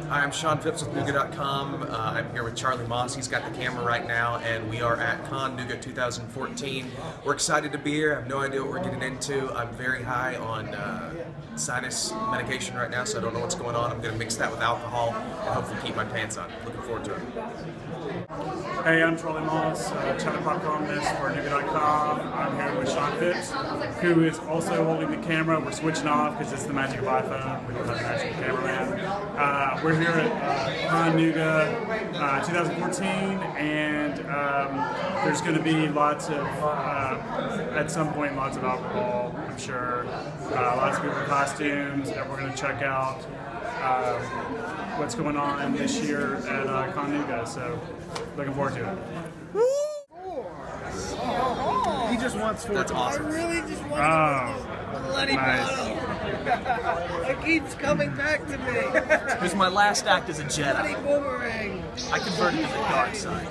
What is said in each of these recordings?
Hi, I'm Sean Phipps with Nooga.com. I'm here with Charlie Moss. He's got the camera right now, and we are at Con Nooga 2014. We're excited to be here. I have no idea what we're getting into. I'm very high on sinus medication right now, so I don't know what's going on. I'm going to mix that with alcohol and hopefully keep my pants on. Looking forward to it. Hey, I'm Charlie Moss, Chattapop columnist for Nooga.com. I'm here with Sean Phipps, who is also holding the camera. We're switching off because it's the magic of iPhone. We don't have an actual cameraman. We're here at Con Nooga 2014, and there's going to be lots of, at some point, lots of alcohol, I'm sure. Lots of people in costumes, and we're going to check out what's going on this year at Con Nooga. So, looking forward to it. He just wants 4. That's awesome. I really just want to let him Nice. It keeps coming back to me. It was my last act as a Jedi. Bloody boomerang. I converted to the dark side.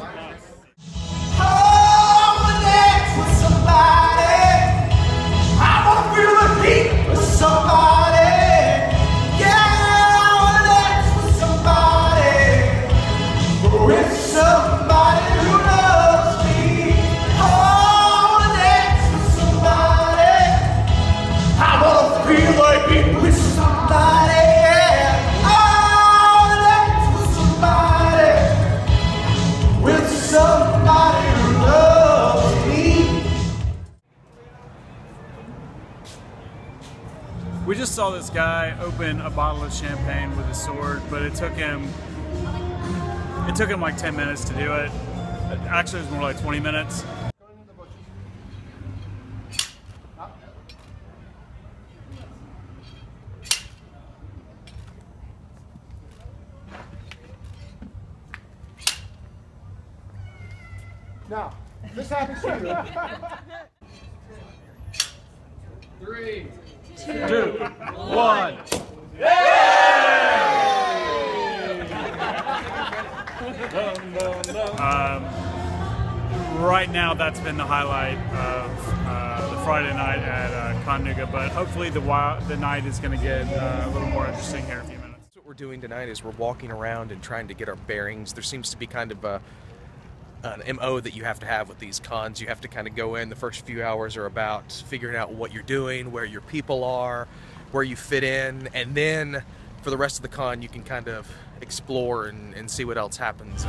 We just saw this guy open a bottle of champagne with a sword, but it took him like 10 minutes to do it. Actually, it was more like 20 minutes. Now, this happens to you. 3, 2, 1. Right now, that's been the highlight of the Friday night at Con Nooga, but hopefully the night is going to get a little more interesting here in a few minutes. What we're doing tonight is we're walking around and trying to get our bearings. There seems to be kind of an MO that you have to have with these cons. You have to kind of go in. The first few hours are about figuring out what you're doing, where your people are, where you fit in, and then for the rest of the con you can kind of explore and see what else happens.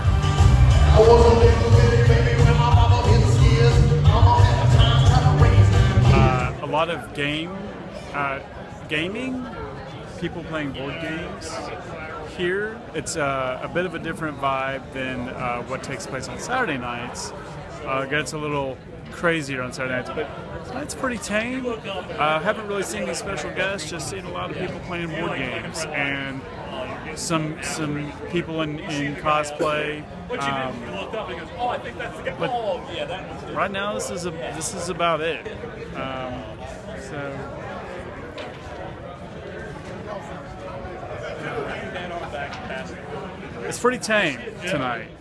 A lot of gaming, people playing board games. Here, it's a bit of a different vibe than what takes place on Saturday nights. It gets a little crazier on Saturday nights, but it's pretty tame. Haven't really seen any special guests, just seen a lot of people playing board games and some people in cosplay. But right now, this is about it. It's pretty tame tonight.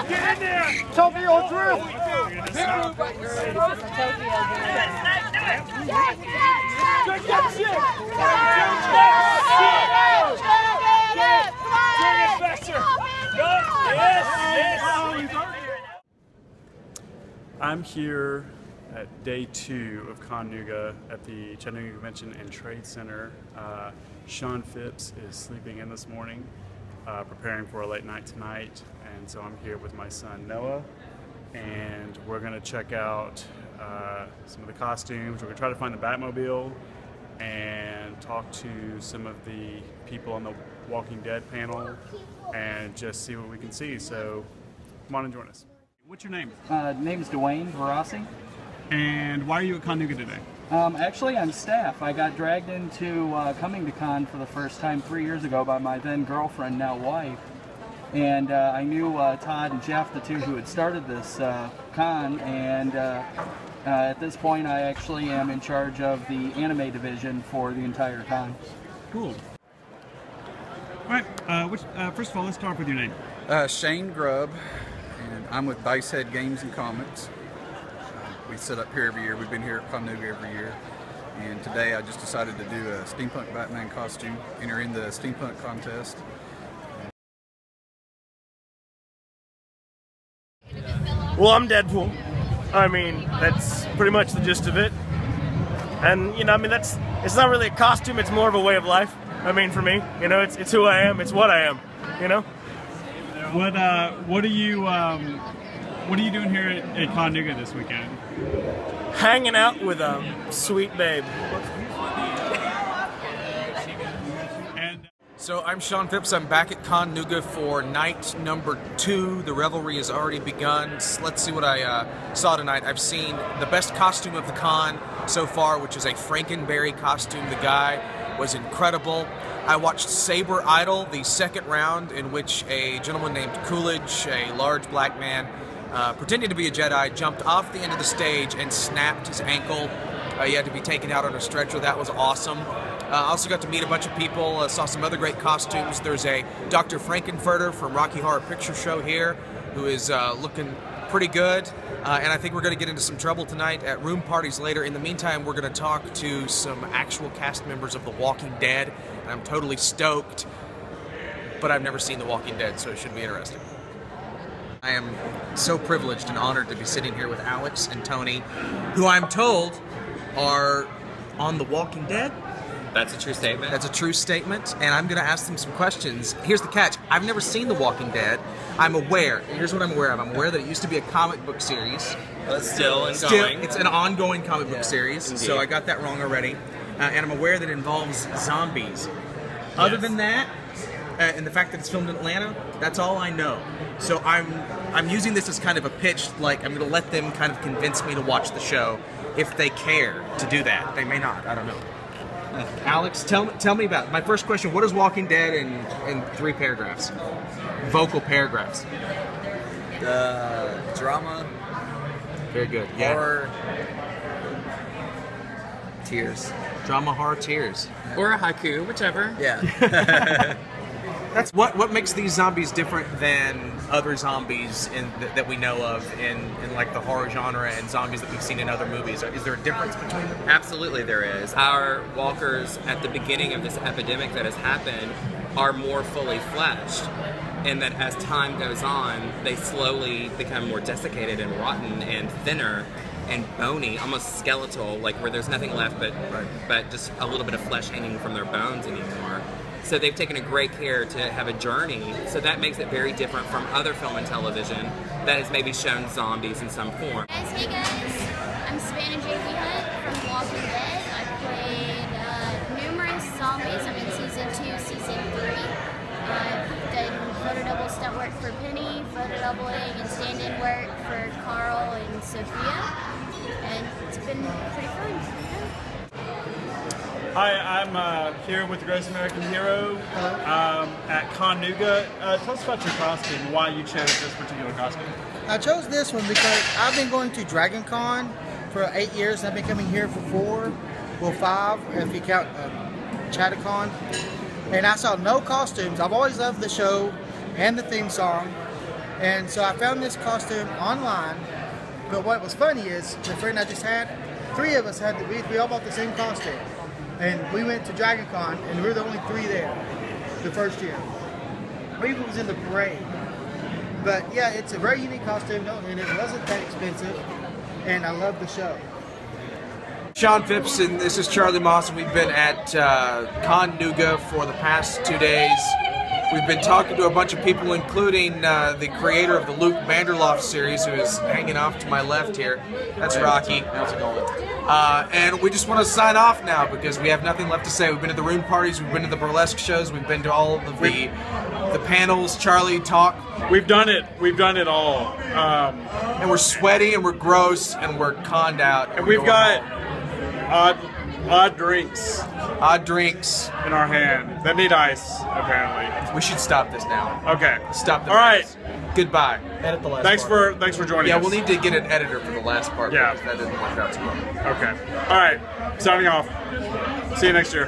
Get in there! Tokyo Drift! I'm here at day 2 of Con Nooga at the Chattanooga Convention and Trade Center. Sean Phipps is sleeping in this morning, preparing for a late night tonight, and so I'm here with my son Noah, and we're going to check out some of the costumes. We're going to try to find the Batmobile and talk to some of the people on the Walking Dead panel and just see what we can see. So come on and join us. What's your name? Name is Dwayne Verassi. And why are you at Con Nooga today? Actually, I'm staff. I got dragged into coming to Con for the first time 3 years ago by my then girlfriend, now wife. And I knew Todd and Jeff, the two who had started this con, and at this point I actually am in charge of the anime division for the entire con. Cool. All right, first of all, let's start with your name. Shane Grubb, and I'm with Basehead Games and Comics. We set up here every year. We've been here at Con Nooga every year. And today I just decided to do a steampunk Batman costume, enter in the steampunk contest. Well, I'm Deadpool. I mean, that's pretty much the gist of it. And, you know, I mean, it's not really a costume, it's more of a way of life. I mean, for me, you know, it's who I am, it's what I am, you know? What are you doing here at Con Nooga this weekend? Hanging out with a sweet babe. So I'm Sean Phipps. I'm back at Con Nooga for night number 2. The revelry has already begun. Let's see what I saw tonight. I've seen the best costume of the con so far, which is a Frankenberry costume. The guy was incredible. I watched Saber Idol, the second round, in which a gentleman named Coolidge, a large black man, pretending to be a Jedi, jumped off the end of the stage and snapped his ankle. He had to be taken out on a stretcher. That was awesome. I also got to meet a bunch of people, saw some other great costumes. There's a Dr. Frankenfurter from Rocky Horror Picture Show here who is looking pretty good. And I think we're going to get into some trouble tonight at room parties later. In the meantime, we're going to talk to some actual cast members of The Walking Dead. And I'm totally stoked, but I've never seen The Walking Dead, so it should be interesting. I am so privileged and honored to be sitting here with Alex and Tony, who I'm told are on The Walking Dead. That's a true statement. That's a true statement, and I'm going to ask them some questions. Here's the catch. I've never seen The Walking Dead. I'm aware. Here's what I'm aware of. I'm aware that it used to be a comic book series. Well, it's still ongoing. It's an ongoing comic book series, indeed. So I got that wrong already. And I'm aware that it involves zombies. Other than that, and the fact that it's filmed in Atlanta, that's all I know. So I'm using this as kind of a pitch, like I'm going to let them kind of convince me to watch the show if they care to do that. They may not. I don't know. Alex, tell me about it. My first question: what is Walking Dead in 3 paragraphs? Vocal paragraphs. Drama. Very good. Horror. Tears. Drama, horror, tears. Or a haiku, whichever. Yeah. That's what makes these zombies different than other zombies that we know of in like the horror genre and zombies that we've seen in other movies. Is there a difference between them? Absolutely there is. Our walkers at the beginning of this epidemic that has happened are more fully fleshed, and that as time goes on, they slowly become more desiccated and rotten and thinner and bony, almost skeletal, like where there's nothing left but just a little bit of flesh hanging from their bones anymore. So they've taken a great care to have a journey, so that makes it very different from other film and television that has maybe shown zombies in some form. Hey guys, I'm Savannah J.V. Hunt from Walking Dead. I played numerous zombies. I'm in Season 2, Season 3. I've done photo double stunt work for Penny, photo doubling and stand-in work for Carl and Sophia, and it's been pretty fun. Hi, I'm here with the Greatest American Hero at Con Nooga. Tell us about your costume and why you chose this particular costume. I chose this one because I've been going to Dragon Con for 8 years, and I've been coming here for 4, well 5 if you count Chattapop. And I saw no costumes. I've always loved the show and the theme song, and so I found this costume online. But what was funny is the friend I just had, 3 of us had we all bought the same costume. And we went to Dragon Con, and we were the only 3 there the first year. Maybe it was in the parade. But yeah, it's a very unique costume, and it wasn't that expensive, and I love the show. Sean Phipps, and this is Charlie Moss, and we've been at Con Nooga for the past 2 days. We've been talking to a bunch of people, including the creator of the Luke Vanderloff series, who is hanging off to my left here. That's Rocky. How's it going? And we just want to sign off now because we have nothing left to say. We've been to the room parties, we've been to the burlesque shows, we've been to all of the panels. Charlie, talk. We've done it. We've done it all. And we're sweaty, and we're gross, and we're conned out. And we've got odd drinks. Odd drinks in our hand that need ice, apparently. We should stop this now. Okay. Stop the All right. Goodbye. Edit the last part. Thanks for joining us. Yeah, we'll need to get an editor for the last part. Yeah. Because that didn't work out too well. Okay. All right. Signing off. See you next year.